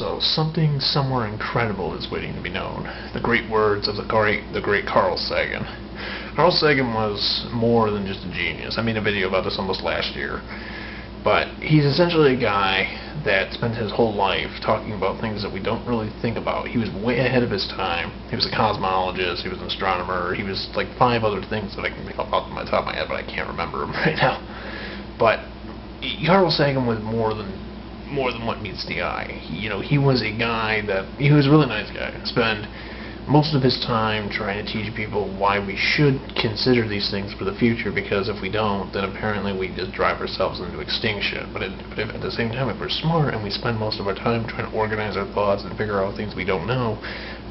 So something somewhere incredible is waiting to be known. The great words of the great Carl Sagan. Carl Sagan was more than just a genius. I made a video about this almost last year. But he's essentially a guy that spent his whole life talking about things that we don't really think about. He was way ahead of his time. He was a cosmologist, he was an astronomer, he was like 5 other things that I can think of off the top of my head, but I can't remember them right now. But Carl Sagan was more than what meets the eye. He was a guy that, he was a really nice guy. Spent most of his time trying to teach people why we should consider these things for the future, because if we don't, then apparently we just drive ourselves into extinction. But if at the same time, if we're smart and we spend most of our time trying to organize our thoughts and figure out things we don't know,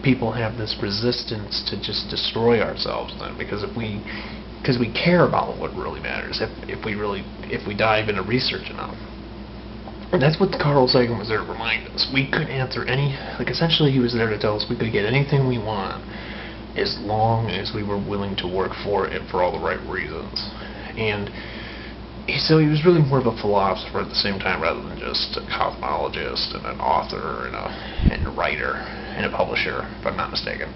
people have this resistance to just destroy ourselves then, because we care about what really matters, if we dive into research enough. And that's what Carl Sagan was there to remind us. We could answer essentially he was there to tell us we could get anything we want as long as we were willing to work for it for all the right reasons. And so he was really more of a philosopher at the same time, rather than just a cosmologist and an author and a writer and a publisher, if I'm not mistaken.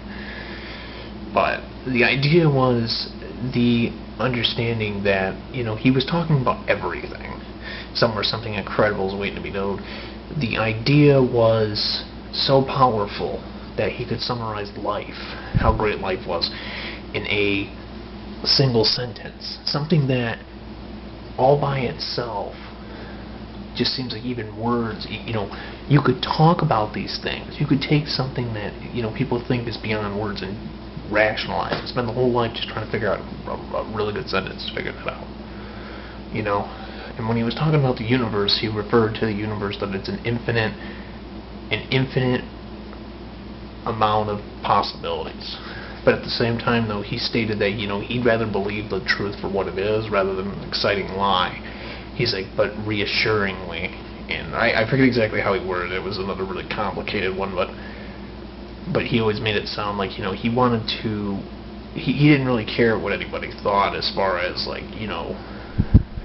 But the idea was the understanding that, he was talking about everything. Somewhere something incredible is waiting to be known. The idea was so powerful that he could summarize life, how great life was, in a single sentence. Something that all by itself just seems like even words, you could talk about these things. You could take something that, people think is beyond words and rationalize it. Spend the whole life just trying to figure out a really good sentence to figure that out. And when he was talking about the universe, he referred to the universe that it's an infinite amount of possibilities. But at the same time, though, he stated that, he'd rather believe the truth for what it is rather than an exciting lie. He's like, but reassuringly. And I forget exactly how he worded it. It was another really complicated one, but he always made it sound like, he wanted to, he didn't really care what anybody thought as far as,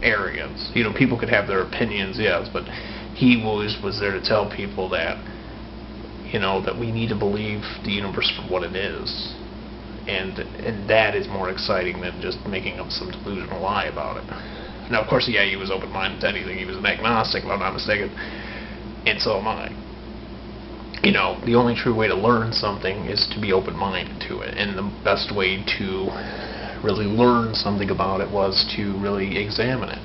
arrogance. People could have their opinions, yes, but he always was there to tell people that, that we need to believe the universe for what it is, and that is more exciting than just making up some delusional lie about it. Now, of course, yeah, he was open-minded to anything. He was an agnostic, if I'm not mistaken, and so am I. The only true way to learn something is to be open-minded to it, and the best way to really learn something about it was to really examine it.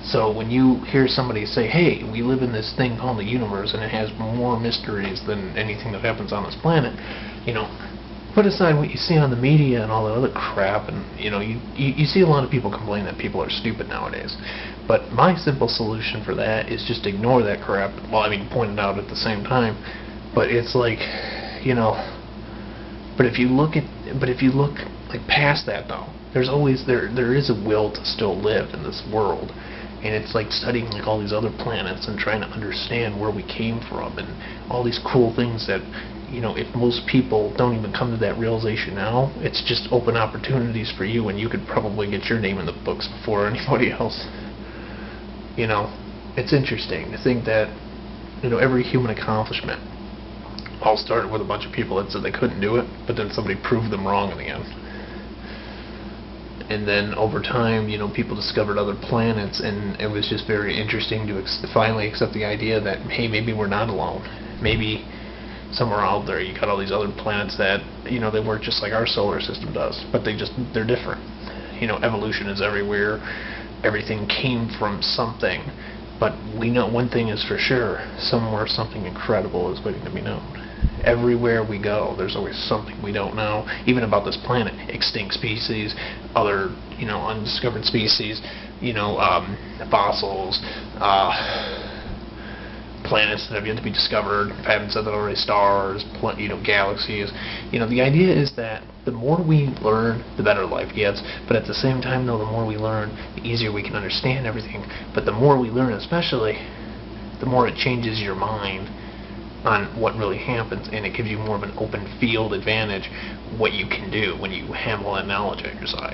So when you hear somebody say, hey, we live in this thing called the universe and it has more mysteries than anything that happens on this planet, put aside what you see on the media and all that other crap, and you see a lot of people complain that people are stupid nowadays. But my simple solution for that is just ignore that crap. Well, I mean, point it out at the same time. But it's like, but if you look past that, though, there is a will to still live in this world, and it's like studying all these other planets and trying to understand where we came from and all these cool things that, if most people don't even come to that realization now, it's just open opportunities for you, and you could probably get your name in the books before anybody else. It's interesting to think that, every human accomplishment all started with a bunch of people that said they couldn't do it, but then somebody proved them wrong in the end. And then over time, people discovered other planets, and it was just very interesting to finally accept the idea that, hey, maybe we're not alone. Maybe somewhere out there you got all these other planets that, they work just like our solar system does, but they're different. Evolution is everywhere. Everything came from something. But we know one thing is for sure: somewhere something incredible is waiting to be known. Everywhere we go, there's always something we don't know, even about this planet. Extinct species, other, undiscovered species, fossils, planets that have yet to be discovered. If I haven't said that already, stars, galaxies. The idea is that the more we learn, the better life gets. But at the same time, though, the more we learn, the easier we can understand everything. But the more we learn, especially, the more it changes your mind on what really happens, and it gives you more of an open field advantage what you can do when you have all that knowledge at your side.